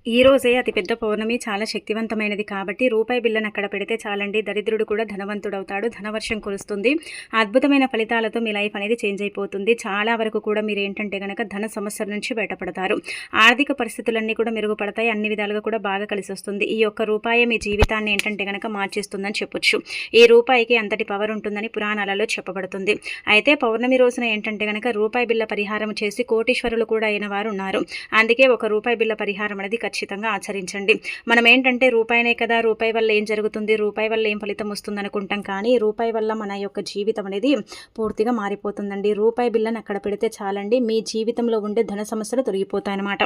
ఈ రోజే అతిపెద్ద పౌర్ణమి చాలా శక్తివంతమైనది కాబట్టి రూపాయి బిళ్ళను అక్కడ పెడితే చాలండి, దరిద్రుడు కూడా ధనవంతుడవుతాడు, ధనవర్షం కురుస్తుంది. అద్భుతమైన ఫలితాలతో మీ లైఫ్ అనేది చేంజ్ అయిపోతుంది. చాలా వరకు కూడా మీరు ఏంటంటే కనుక ధన సమస్యల నుంచి బయటపడతారు. ఆర్థిక పరిస్థితులన్నీ కూడా మెరుగుపడతాయి, అన్ని విధాలుగా కూడా బాగా కలిసి వస్తుంది. ఈ యొక్క రూపాయి మీ జీవితాన్ని ఏంటంటే కనుక మార్చేస్తుందని చెప్పొచ్చు. ఈ రూపాయికి అంతటి పవర్ ఉంటుందని పురాణాలలో చెప్పబడుతుంది. అయితే పౌర్ణమి రోజున ఏంటంటే కనుక రూపాయి బిళ్ళ పరిహారం చేసి కోటీశ్వరులు కూడా అయిన వారు ఉన్నారు. అందుకే ఒక రూపాయి బిళ్ళ పరిహారం అనేది ఖచ్చితంగా ఆచరించండి. మనం ఏంటంటే రూపాయినే కదా, రూపాయి వల్ల ఏం జరుగుతుంది, రూపాయి వల్ల ఏం ఫలితం వస్తుంది అనుకుంటాం, కానీ రూపాయి వల్ల మన యొక్క జీవితం అనేది పూర్తిగా మారిపోతుందండి. రూపాయి బిళ్ళను అక్కడ పెడితే చాలండి, మీ జీవితంలో ఉండే ధన సమస్యలు తొలగిపోతాయన్నమాట.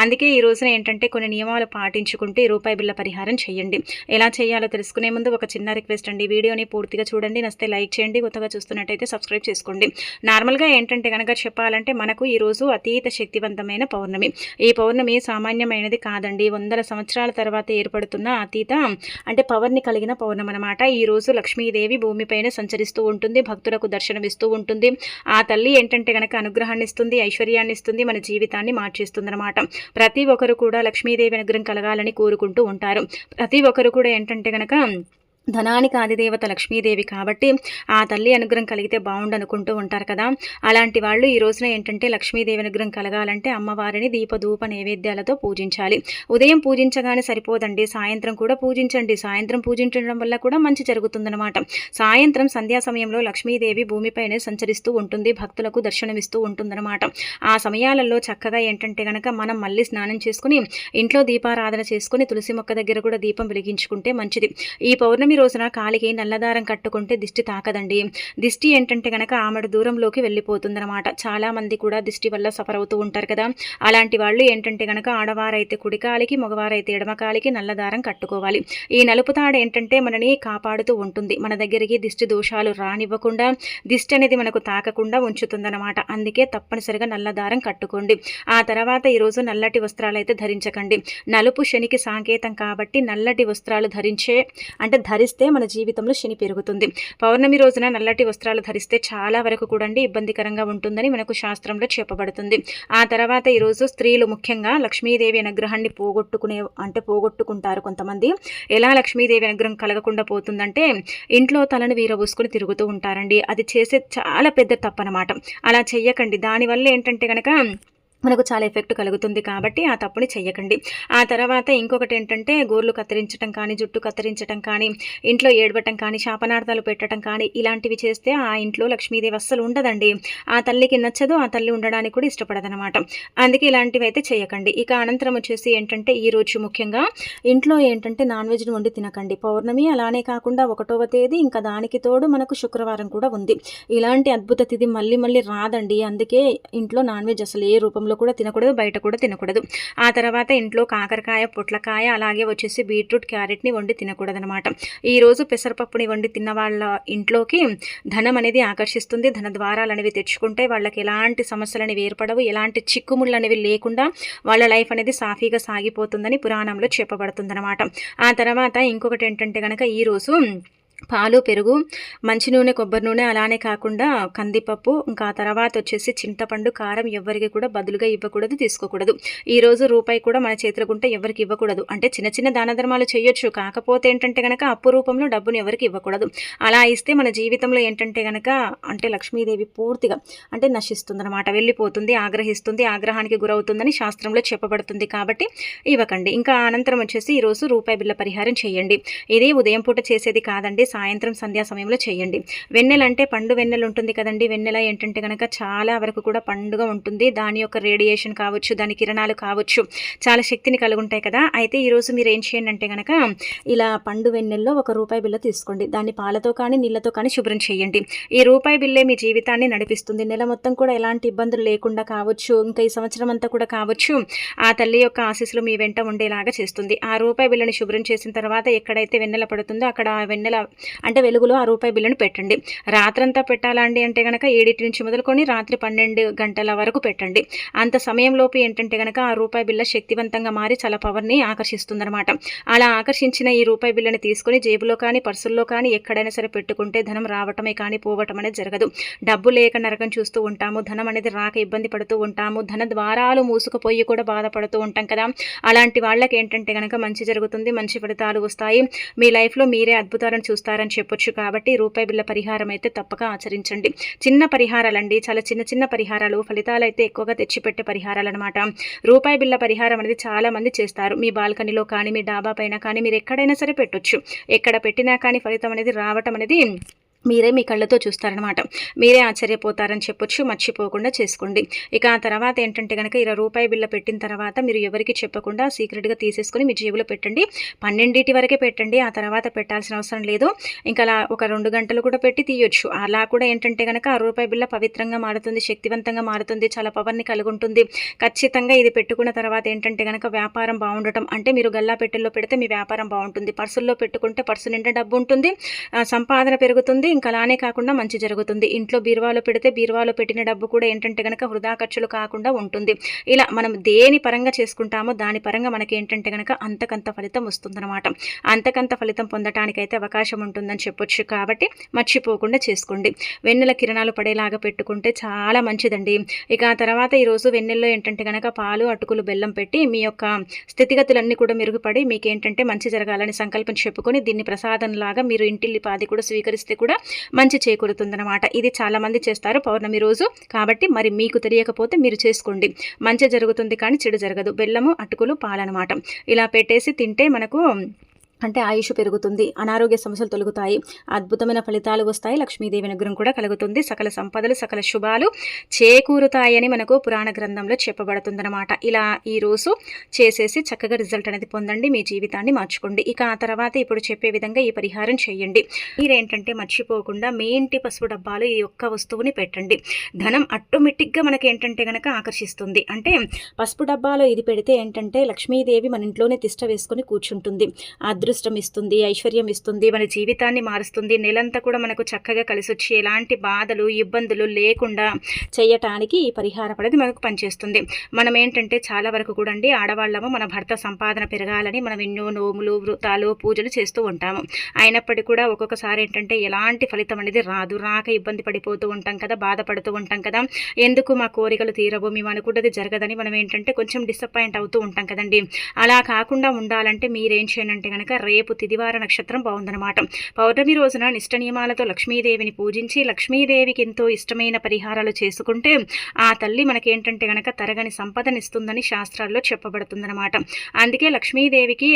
అందుకే ఈ రోజున ఏంటంటే కొన్ని నియమాలు పాటించుకుంటే ఈ రూపాయి బిళ్ళ పరిహారం చేయండి. ఎలా చేయాలో తెలుసుకునే ముందు ఒక చిన్న రిక్వెస్ట్ అండి, వీడియోని పూర్తిగా చూడండి, నచ్చితే లైక్ చేయండి, కొత్తగా చూస్తున్నట్టయితే సబ్స్క్రైబ్ చేసుకోండి. నార్మల్గా ఏంటంటే కనుక చెప్పాలంటే మనకు ఈరోజు అతీత శక్తివంతమైన పౌర్ణమి. ఈ పౌర్ణమి సామాన్యమైనది కాదండి, వందల సంవత్సరాల తర్వాత ఏర్పడుతున్న అతీత అంటే పవర్ని కలిగిన పౌర్ణమి అనమాట. ఈరోజు లక్ష్మీదేవి భూమిపైన సంచరిస్తూ ఉంటుంది, భక్తులకు దర్శనమిస్తూ ఉంటుంది. ఆ తల్లి ఏంటంటే కనుక అనుగ్రహాన్ని ఇస్తుంది, ఐశ్వర్యాన్ని ఇస్తుంది, మన జీవితాన్ని మార్చేస్తుంది అనమాట. ప్రతి ఒక్కరు కూడా లక్ష్మీదేవి అనుగ్రహం కలగాలని కోరుకుంటూ ఉంటారు. ప్రతి ఒక్కరు కూడా ఏంటంటే కనుక ధనానికి ఆదిదేవత లక్ష్మీదేవి కాబట్టి ఆ తల్లి అనుగ్రహం కలిగితే బాగుండు అనుకుంటూ ఉంటారు కదా. అలాంటి వాళ్ళు ఈ రోజున ఏంటంటే లక్ష్మీదేవి అనుగ్రహం కలగాలంటే అమ్మవారిని దీపధూప నైవేద్యాలతో పూజించాలి. ఉదయం పూజించగానే సరిపోదండి, సాయంత్రం కూడా పూజించండి. సాయంత్రం పూజించడం వల్ల కూడా మంచి జరుగుతుందన్నమాట. సాయంత్రం సంధ్యా సమయంలో లక్ష్మీదేవి భూమిపైనే సంచరిస్తూ ఉంటుంది, భక్తులకు దర్శనమిస్తూ ఉంటుందన్నమాట. ఆ సమయాలలో చక్కగా ఏంటంటే కనుక మనం మళ్ళీ స్నానం చేసుకుని ఇంట్లో దీపారాధన చేసుకుని తులసి మొక్క దగ్గర కూడా దీపం వెలిగించుకుంటే మంచిది. ఈ పౌర్ణమి రోజున కాలికి నల్లదారం కట్టుకుంటే దిష్టి తాకదండి. దిష్టి ఏంటంటే కనుక ఆమెడు దూరంలోకి వెళ్ళిపోతుందన్నమాట. చాలా మంది కూడా దిష్టి వల్ల సఫర్ అవుతూ ఉంటారు కదా. అలాంటి వాళ్ళు ఏంటంటే కనుక ఆడవారైతే కుడికాలికి, మగవారైతే ఎడమకాలికి నల్లదారం కట్టుకోవాలి. ఈ నలుపు తాడు ఏంటంటే మనని కాపాడుతూ ఉంటుంది, మన దగ్గరికి దిష్టి దోషాలు రానివ్వకుండా, దిష్టి అనేది మనకు తాకకుండా ఉంచుతుందన్నమాట. అందుకే తప్పనిసరిగా నల్లదారం కట్టుకోండి. ఆ తర్వాత ఈరోజు నల్లటి వస్త్రాలు అయితే ధరించకండి. నలుపు శనికి సంకేతం కాబట్టి నల్లటి వస్త్రాలు ధరిస్తే మన జీవితంలో శని పెరుగుతుంది. పౌర్ణమి రోజున నల్లటి వస్త్రాలు ధరిస్తే చాలా వరకు కూడా ఇబ్బందికరంగా ఉంటుందని మనకు శాస్త్రంలో చెప్పబడుతుంది. ఆ తర్వాత ఈరోజు స్త్రీలు ముఖ్యంగా లక్ష్మీదేవి అనుగ్రహాన్ని పోగొట్టుకుంటారు కొంతమంది. ఎలా లక్ష్మీదేవి అనుగ్రహం కలగకుండా పోతుందంటే ఇంట్లో తలను వీరబూసుకుని తిరుగుతూ ఉంటారండి. అది చేసే చాలా పెద్ద తప్పనమాట. అలా చెయ్యకండి. దానివల్ల ఏంటంటే కనుక మనకు చాలా ఎఫెక్ట్ కలుగుతుంది కాబట్టి ఆ తప్పుని చెయ్యకండి. ఆ తర్వాత ఇంకొకటి ఏంటంటే గోర్లు కత్తిరించడం కానీ, జుట్టు కత్తిరించడం కానీ, ఇంట్లో ఏడవటం కానీ, శాపనార్థాలు పెట్టడం కానీ ఇలాంటివి చేస్తే ఆ ఇంట్లో లక్ష్మీదేవి అస్సలు ఉండదండి. ఆ తల్లికి నచ్చదు, ఆ తల్లి ఉండడానికి కూడా ఇష్టపడదనమాట. అందుకే ఇలాంటివి అయితే చేయకండి. ఇక అనంతరం వచ్చేసి ఏంటంటే ఈరోజు ముఖ్యంగా ఇంట్లో ఏంటంటే నాన్ వెజ్ని వండి తినకండి. పౌర్ణమి అలానే కాకుండా 1వ తేదీ, ఇంకా దానికి తోడు మనకు శుక్రవారం కూడా ఉంది. ఇలాంటి అద్భుత తిథి మళ్ళీ మళ్ళీ రాదండి. అందుకే ఇంట్లో నాన్ వెజ్ అసలు ఏ రూపంలో కూడా తినకూడదు, బయట కూడా తినకూడదు. ఆ తర్వాత ఇంట్లో కాకరకాయ, పొట్లకాయ, అలాగే వచ్చేసి బీట్రూట్, క్యారెట్ని వండి తినకూడదు అనమాట. ఈరోజు పెసరపప్పుని వండి తిన్న వాళ్ళ ఇంట్లోకి ధనం అనేది ఆకర్షిస్తుంది, ధన ద్వారాలు అనేవి తెచ్చుకుంటే వాళ్ళకి ఎలాంటి సమస్యలు అనేవి ఏర్పడవు, ఎలాంటి చిక్కుముళ్ళు అనేవి లేకుండా వాళ్ళ లైఫ్ అనేది సాఫీగా సాగిపోతుందని పురాణంలో చెప్పబడుతుందన్నమాట. ఆ తర్వాత ఇంకొకటి ఏంటంటే కనుక ఈరోజు పాలు, పెరుగు, మంచి నూనె, కొబ్బరి నూనె, అలానే కాకుండా కందిపప్పు, ఇంకా తర్వాత వచ్చేసి చింతపండు, కారం ఎవరికి కూడా బదులుగా ఇవ్వకూడదు, తీసుకోకూడదు. ఈరోజు రూపాయి కూడా మన చేతిలో ఉంటే ఎవరికి ఇవ్వకూడదు. అంటే చిన్న చిన్న దాన ధర్మాలు చేయొచ్చు, కాకపోతే ఏంటంటే కనుక అప్పు రూపంలో డబ్బును ఎవరికి ఇవ్వకూడదు. అలా ఇస్తే మన జీవితంలో ఏంటంటే కనుక లక్ష్మీదేవి పూర్తిగా నశిస్తుందన్నమాట, వెళ్ళిపోతుంది, ఆగ్రహిస్తుంది, ఆగ్రహానికి గురవుతుందని శాస్త్రంలో చెప్పబడుతుంది కాబట్టి ఇవ్వకండి. ఇంకా అనంతరం వచ్చేసి ఈరోజు రూపాయి బిళ్ళ పరిహారం చేయండి. ఇది ఉదయం పూట చేసేది కాదండి, సాయంత్రం సంధ్యా సమయంలో చేయండి. వెన్నెల అంటే పండు వెన్నెల ఉంటుంది కదండి. వెన్నెల ఏంటంటే కనుక చాలా వరకు కూడా పండుగ ఉంటుంది. దాని యొక్క రేడియేషన్ కావచ్చు, దాని కిరణాలు కావచ్చు, చాలా శక్తిని కలిగి ఉంటాయి కదా. అయితే ఈరోజు మీరు ఏం చేయండి అంటే కనుక ఇలా పండు వెన్నెల్లో ఒక రూపాయి బిళ్ళ తీసుకోండి. దాన్ని పాలతో కానీ నీళ్ళతో కానీ శుభ్రం చేయండి. ఈ రూపాయి బిళ్ళే మీ జీవితాన్ని నడిపిస్తుంది. నెల మొత్తం కూడా ఎలాంటి ఇబ్బందులు లేకుండా కావచ్చు, ఇంకా ఈ సంవత్సరం అంతా కూడా కావచ్చు, ఆ తల్లి యొక్క ఆశీస్సులు మీ వెంట ఉండేలాగా చేస్తుంది. ఆ రూపాయి బిళ్ళని శుభ్రం చేసిన తర్వాత ఎక్కడైతే వెన్నెల పడుతుందో అక్కడ ఆ వెన్నెల అంటే వెలుగులో ఆ రూపాయి బిళ్ళను పెట్టండి. రాత్రంతా పెట్టాలండి అంటే గనక 7 నుంచి మొదలుకొని రాత్రి 12 గంటల వరకు పెట్టండి. అంత సమయంలోపు ఏంటంటే గనక ఆ రూపాయి బిళ్ళ శక్తివంతంగా మారి చాలా పవర్‌ని ఆకర్షిస్తుందనమాట. అలా ఆకర్షించిన ఈ రూపాయి బిళ్ళని తీసుకొని జేబులో కానీ, పర్సుల్లో కానీ ఎక్కడైనా సరే పెట్టుకుంటే ధనం రావటమే కానీ పోవటం అనేది జరగదు. డబ్బు లేక నరకం చూస్తూ ఉంటాము. ధనం అనేది రాక ఇబ్బంది పడుతూ ఉంటాము. ధన ద్వారాలు మూసుకుపోయి కూడా బాధపడుతూ ఉంటాం కదా! అలాంటి వాళ్ళకి ఏంటంటే గనక మంచి జరుగుతుంది. మంచి ఫలితాలు వస్తాయి. మీ లైఫ్‌లో మీరే అద్భుతాలను చూస్తారని చెప్పొచ్చు. కాబట్టి రూపాయి బిళ్ళ పరిహారం అయితే తప్పక ఆచరించండి. చిన్న పరిహారాలండి. చాలా చిన్న చిన్న పరిహారాలు ఫలితాలైతే ఎక్కువగా తెచ్చిపెట్టే పరిహారాలనమాట. రూపాయి బిళ్ళ పరిహారం అనేది చాలా మంది చేస్తారు. మీ బాల్కనీలో కానీ, మీ డాబా పైన కానీ మీరు ఎక్కడైనా సరే పెట్టొచ్చు. ఎక్కడ పెట్టినా కానీ ఫలితం అనేది రావటం అనేది మీరే మీ కళ్ళతో చూస్తారనమాట. మీరే ఆశ్చర్యపోతారని చెప్పొచ్చు. మర్చిపోకుండా చేసుకోండి. ఇక ఆ తర్వాత ఏంటంటే గనక 20 రూపాయి బిళ్ళ పెట్టిన తర్వాత మీరు ఎవరికి చెప్పకుండా సీక్రెట్‌గా తీసేసుకొని మీ జేబులో పెట్టండి. 12 వరకే పెట్టండి. ఆ తర్వాత పెట్టాల్సిన అవసరం లేదు. ఇంకా అలా ఒక 2 గంటలు కూడా పెట్టి తీయొచ్చు. అలా కూడా ఏంటంటే గనక ఆ రూపాయి బిళ్ళ పవిత్రంగా మారుతుంది, శక్తివంతంగా మారుతుంది, చాలా పవర్‌ని కలిగుంటుంది. ఖచ్చితంగా ఇది పెట్టుకున్న తర్వాత ఏంటంటే గనక వ్యాపారం బాగుండటం అంటే మీరు గల్లా పెట్టెల్లో పెడితే మీ వ్యాపారం బాగుంటుంది. పర్సుల్లో పెట్టుకుంటే పర్సు నిండా డబ్బు ఉంటుంది. సంపాదన పెరుగుతుంది. ఇంకా అలానే కాకుండా మంచి జరుగుతుంది. ఇంట్లో బీరువాలో పెడితే బీరువాలో పెట్టిన డబ్బు కూడా ఏంటంటే గనక వృధా ఖర్చులు కాకుండా ఉంటుంది. ఇలా మనం దేని పరంగా చేసుకుంటామో దాని పరంగా మనకి ఏంటంటే గనక అంతకంత ఫలితం వస్తుందన్నమాట. అంతకంత ఫలితం పొందటానికైతే అవకాశం ఉంటుందని చెప్పొచ్చు. కాబట్టి మర్చిపోకుండా చేసుకోండి. వెన్నెల కిరణాలు పడేలాగా పెట్టుకుంటే చాలా మంచిదండి. ఇక ఆ తర్వాత ఈరోజు వెన్నెల్లో ఏంటంటే గనక పాలు, అటుకులు, బెల్లం పెట్టి మీ యొక్క స్థితిగతులన్నీ కూడా మెరుగుపడి మీకేంటంటే మంచి జరగాలని సంకల్పం చెప్పుకొని దీన్ని ప్రసాదంలాగా మీరు ఇంటిల్లిపాది కూడా స్వీకరిస్తే కూడా మంచి చేకూరుతుందన్నమాట. ఇది చాలా మంది చేస్తారు పౌర్ణమి రోజు. కాబట్టి మరి మీకు తెలియకపోతే మీరు చేసుకోండి. మంచి జరుగుతుంది కానీ చెడు జరగదు. బెల్లము, అటుకులు, పాలనమాట. ఇలా పెట్టేసి తింటే మనకు అంటే ఆయుష్ పెరుగుతుంది. అనారోగ్య సమస్యలు తొలగుతాయి. అద్భుతమైన ఫలితాలు వస్తాయి. లక్ష్మీదేవి అనుగ్రహం కూడా కలుగుతుంది. సకల సంపదలు, సకల శుభాలు చేకూరుతాయని మనకు పురాణ గ్రంథంలో చెప్పబడుతుందన్నమాట. ఇలా ఈరోజు చేసేసి చక్కగా రిజల్ట్ అనేది పొందండి. మీ జీవితాన్ని మార్చుకోండి. ఇక ఆ తర్వాత ఇప్పుడు చెప్పే విధంగా ఈ పరిహారం చేయండి. మీరేంటంటే మర్చిపోకుండా మీ ఇంటి పసుపు డబ్బాలు ఈ ఒక్క వస్తువుని పెట్టండి. ధనం ఆటోమేటిక్గా మనకి ఏంటంటే గనక ఆకర్షిస్తుంది. అంటే పసుపు డబ్బాలో ఇది పెడితే ఏంటంటే లక్ష్మీదేవి మన ఇంట్లోనే తిష్ట వేసుకొని కూర్చుంటుంది. అదృష్టం ఇస్తుంది, ఐశ్వర్యం ఇస్తుంది, మన జీవితాన్ని మారుస్తుంది. నెలంతా కూడా మనకు చక్కగా కలిసి వచ్చి ఎలాంటి బాధలు, ఇబ్బందులు లేకుండా చేయటానికి ఈ పరిహారం అనేది మనకు పనిచేస్తుంది. మనం ఏంటంటే చాలా వరకు కూడా అండి ఆడవాళ్ళము మన భర్త సంపాదన పెరగాలని మనం ఎన్నో నోములు, వ్రతాలు, పూజలు చేస్తూ ఉంటాము. అయినప్పటికీ కూడా ఒక్కొక్కసారి ఏంటంటే ఎలాంటి ఫలితం అనేది రాదు. రాక ఇబ్బంది పడిపోతూ ఉంటాం కదా, బాధపడుతూ ఉంటాం కదా. ఎందుకు మా కోరికలు తీరవు, మేము అనుకున్నది జరగదని మనం ఏంటంటే కొంచెం డిసప్పాయింట్ అవుతూ ఉంటాం కదండి. అలా కాకుండా ఉండాలంటే మీరేం చేయనంటే కనుక రేపు తిదివార నక్షత్రం బాగుందన్నమాట. పౌర్ణమి రోజున నిష్ట నియమాలతో లక్ష్మీదేవిని పూజించి లక్ష్మీదేవికి ఎంతో ఇష్టమైన పరిహారాలు చేసుకుంటే ఆ తల్లి మనకేంటంటే గనక తరగని సంపదనిస్తుందని శాస్త్రాల్లో చెప్పబడుతుందన్నమాట. అందుకే లక్ష్మీదేవికి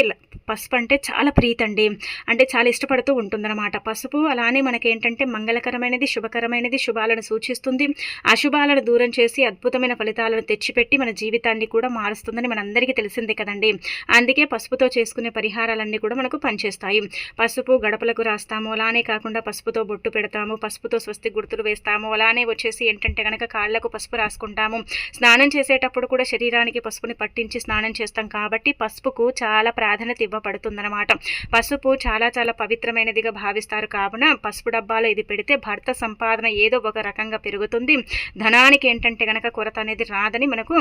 పసుపు అంటే చాలా ప్రీతండి. అంటే చాలా ఇష్టపడుతూ ఉంటుందన్నమాట. పసుపు అలానే మనకేంటంటే మంగళకరమైనది, శుభకరమైనది, శుభాలను సూచిస్తుంది. అశుభాలను దూరం చేసి అద్భుతమైన ఫలితాలను తెచ్చిపెట్టి మన జీవితాన్ని కూడా మారుస్తుందని మనందరికీ తెలిసిందే కదండి. అందుకే పసుపుతో చేసుకునే పరిహారాలన్నీ కూడా మనకు పనిచేస్తాయి. పసుపు గడపలకు రాస్తాము, అలానే కాకుండా పసుపుతో బొట్టు పెడతాము, పసుపుతో స్వస్తి గుర్తులు వేస్తాము, అలానే వచ్చేసి ఏంటంటే కనుక కాళ్ళకు పసుపు రాసుకుంటాము. స్నానం చేసేటప్పుడు కూడా శరీరానికి పసుపుని పట్టించి స్నానం చేస్తాం. కాబట్టి పసుపుకు చాలా ప్రాధాన్యత ఇవ్వబడుతుందన్నమాట. పసుపు చాలా చాలా పవిత్రమైనదిగా భావిస్తారు. కావున పసుపు డబ్బాలో ఇది పెడితే భర్త సంపాదన ఏదో ఒక రకంగా పెరుగుతుంది. ధనానికి ఏంటంటే కనుక కొరత అనేది రాదని మనకు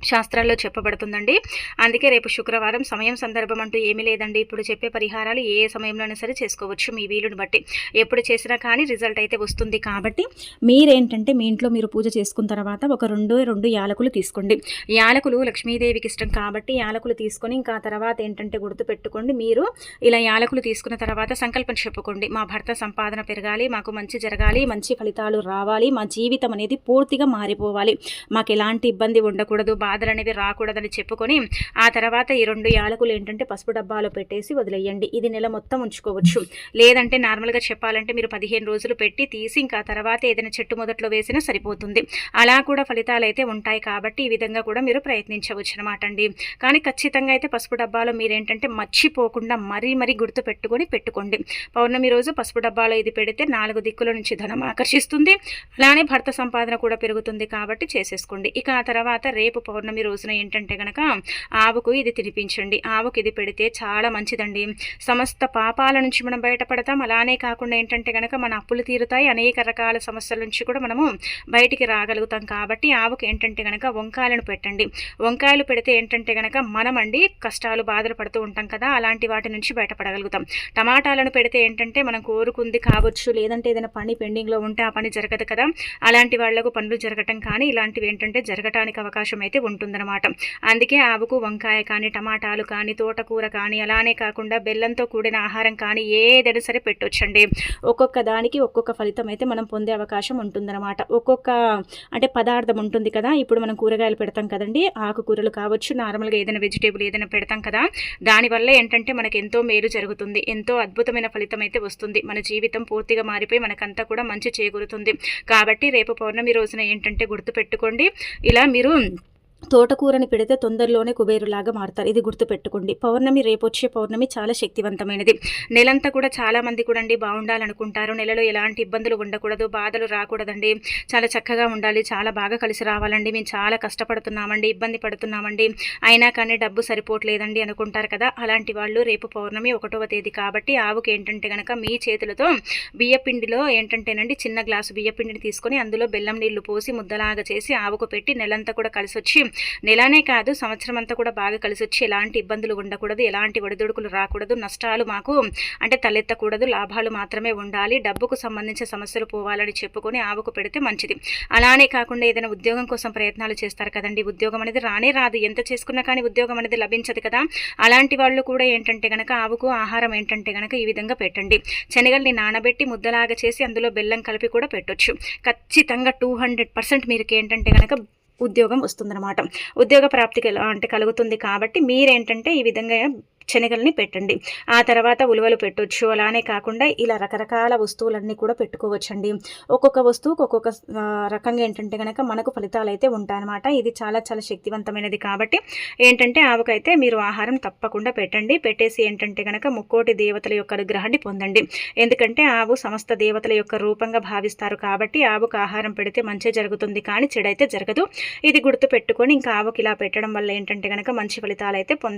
శాస్త్రాల్లో చెప్పబడుతుందండి. అందుకే రేపు శుక్రవారం సమయం సందర్భం అంటూ ఏమీ లేదండి. ఇప్పుడు చెప్పే పరిహారాలు ఏ సమయంలోనే సరే చేసుకోవచ్చు మీ వీలుని బట్టి. ఎప్పుడు చేసినా కానీ రిజల్ట్ అయితే వస్తుంది. కాబట్టి మీరేంటంటే మీ ఇంట్లో మీరు పూజ చేసుకున్న తర్వాత ఒక రెండు యాలకులు తీసుకోండి. యాలకులు లక్ష్మీదేవికి ఇష్టం కాబట్టి యాలకులు తీసుకొని ఇంకా తర్వాత ఏంటంటే గుర్తుపెట్టుకోండి. మీరు ఇలా యాలకులు తీసుకున్న తర్వాత సంకల్పం చెప్పుకోండి. మా భర్త సంపాదన పెరగాలి, మాకు మంచి జరగాలి, మంచి ఫలితాలు రావాలి, మా జీవితం అనేది పూర్తిగా మారిపోవాలి, మాకు ఎలాంటి ఇబ్బంది ఉండకూడదు, బాధలు అనేవి రాకూడదని చెప్పుకొని ఆ తర్వాత ఈ 2 యాలకులు ఏంటంటే పసుపు డబ్బాలో పెట్టేసి వదిలేయండి. ఇది నెల మొత్తం ఉంచుకోవచ్చు. లేదంటే నార్మల్గా చెప్పాలంటే మీరు 15 రోజులు పెట్టి తీసి ఇంకా తర్వాత ఏదైనా చెట్టు మొదట్లో వేసినా సరిపోతుంది. అలా కూడా ఫలితాలు అయితే ఉంటాయి. కాబట్టి ఈ విధంగా కూడా మీరు ప్రయత్నించవచ్చు అనమాట అండి. కానీ ఖచ్చితంగా అయితే పసుపు డబ్బాలో మీరేంటంటే మర్చిపోకుండా మరీ గుర్తు పెట్టుకోండి. పౌర్ణమి రోజు పసుపు డబ్బాలో ఇది పెడితే 4 దిక్కుల నుంచి ధనం ఆకర్షిస్తుంది. అలానే భర్త సంపాదన కూడా పెరుగుతుంది. కాబట్టి చేసేసుకోండి. ఇక ఆ తర్వాత రేపు పౌర్ణమి రోజున ఏంటంటే గనక ఆవుకు ఇది తినిపించండి. ఆవుకు ఇది పెడితే చాలా మంచిదండి. సమస్త పాపాల నుంచి మనం బయటపడతాం. అలానే కాకుండా ఏంటంటే గనక మన అప్పులు తీరుతాయి. అనేక రకాల సమస్యల నుంచి కూడా మనము బయటికి రాగలుగుతాం. కాబట్టి ఆవుకు ఏంటంటే గనక వంకాయలను పెట్టండి. వంకాయలు పెడితే ఏంటంటే గనక మనమండి కష్టాలు బాధలు పడుతూ ఉంటాం కదా, అలాంటి వాటి నుంచి బయటపడగలుగుతాం. టమాటాలను పెడితే ఏంటంటే మనం కోరుకుంది కావచ్చు, లేదంటే ఏదైనా పని పెండింగ్లో ఉంటే ఆ పని జరగదు కదా, అలాంటి వాళ్లకు పనులు జరగటం కానీ ఇలాంటివి ఏంటంటే జరగటానికి అవకాశం అయితే ఉంటుందన్నమాట. అందుకే ఆవుకు వంకాయ కానీ, టమాటాలు కానీ, తోటకూర కానీ, అలానే కాకుండా బెల్లంతో కూడిన ఆహారం కానీ ఏదైనా సరే పెట్టొచ్చండి. ఒక్కొక్క దానికి ఒక్కొక్క ఫలితం అయితే మనం పొందే అవకాశం ఉంటుందన్నమాట. ఒక్కొక్క అంటే పదార్థం ఉంటుంది కదా, ఇప్పుడు మనం కూరగాయలు పెడతాం కదండి, ఆకుకూరలు కావచ్చు, నార్మల్గా ఏదైనా వెజిటేబుల్ ఏదైనా పెడతాం కదా, దానివల్ల ఏంటంటే మనకు ఎంతో మేలు జరుగుతుంది. ఎంతో అద్భుతమైన ఫలితం అయితే వస్తుంది. మన జీవితం పూర్తిగా మారిపోయి మనకంతా కూడా మంచి చేకూరుతుంది. కాబట్టి రేపు పౌర్ణమి రోజున ఏంటంటే గుర్తుపెట్టుకోండి, ఇలా మీరు తోటకూరని పెడితే తొందరలోనే కుబేరులాగా మారుతారు. ఇది గుర్తుపెట్టుకోండి. పౌర్ణమి రేపొచ్చే పౌర్ణమి చాలా శక్తివంతమైనది. నెలంతా కూడా చాలామంది కూడా అండి బాగుండాలనుకుంటారు. నెలలో ఎలాంటి ఇబ్బందులు ఉండకూడదు, బాధలు రాకూడదండి, చాలా చక్కగా ఉండాలి, చాలా బాగా కలిసి రావాలండి, మేము చాలా కష్టపడుతున్నామండి, ఇబ్బంది పడుతున్నామండి, అయినా కానీ డబ్బు సరిపోవట్లేదండి అనుకుంటారు కదా, అలాంటి వాళ్ళు రేపు పౌర్ణమి 1వ తేదీ కాబట్టి ఆవుకి ఏంటంటే కనుక మీ చేతులతో బియ్యపిండిలో ఏంటంటేనండి చిన్న గ్లాసు బియ్యపిండిని తీసుకొని అందులో బెల్లం నీళ్లు పోసి ముద్దలాగా చేసి ఆవుకు పెట్టి నెలంతా కూడా కలిసి వచ్చి, నెలనే కాదు సంవత్సరం అంతా కూడా బాగా కలిసి వచ్చి ఎలాంటి ఇబ్బందులు ఉండకూడదు, ఎలాంటి ఒడిదుడుకులు రాకూడదు, నష్టాలు మాకు అంటే తలెత్తకూడదు, లాభాలు మాత్రమే ఉండాలి, డబ్బుకు సంబంధించిన సమస్యలు పోవాలని చెప్పుకొని ఆవుకు పెడితే మంచిది. అలానే కాకుండా ఏదైనా ఉద్యోగం కోసం ప్రయత్నాలు చేస్తారు కదండి, ఉద్యోగం అనేది రానే రాదు, ఎంత చేసుకున్నా కానీ ఉద్యోగం అనేది లభించదు కదా, అలాంటి వాళ్ళు కూడా ఏంటంటే కనుక ఆవుకు ఆహారం ఏంటంటే కనుక ఈ విధంగా పెట్టండి. శనగల్ని నానబెట్టి ముద్దలాగా చేసి అందులో బెల్లం కలిపి కూడా పెట్టొచ్చు. ఖచ్చితంగా 200% మీకు ఏంటంటే కనుక ఉద్యోగం వస్తుందన్నమాట. ఉద్యోగ ప్రాప్తికి అంటే కలుగుతుంది. కాబట్టి మీరేంటంటే ఈ విధంగా శనగల్ని పెట్టండి. ఆ తర్వాత ఉలువలు పెట్టొచ్చు. అలానే కాకుండా ఇలా రకరకాల వస్తువులన్నీ కూడా పెట్టుకోవచ్చండి. ఒక్కొక్క వస్తువుకు ఒక్కొక్క రకంగా ఏంటంటే కనుక మనకు ఫలితాలు అయితే ఉంటాయన్నమాట. ఇది చాలా చాలా శక్తివంతమైనది కాబట్టి ఏంటంటే ఆవుకైతే మీరు ఆహారం తప్పకుండా పెట్టండి. పెట్టేసి ఏంటంటే కనుక ముక్కోటి దేవతల యొక్క అనుగ్రహాన్ని పొందండి. ఎందుకంటే ఆవు సమస్త దేవతల యొక్క రూపంగా భావిస్తారు కాబట్టి ఆవుకు ఆహారం పెడితే మంచి జరుగుతుంది, కానీ చెడైతే జరగదు. ఇది గుర్తు పెట్టుకొని ఇంకా ఆవుకి ఇలా పెట్టడం వల్ల ఏంటంటే కనుక మంచి ఫలితాలు అయితే పొందగలరు.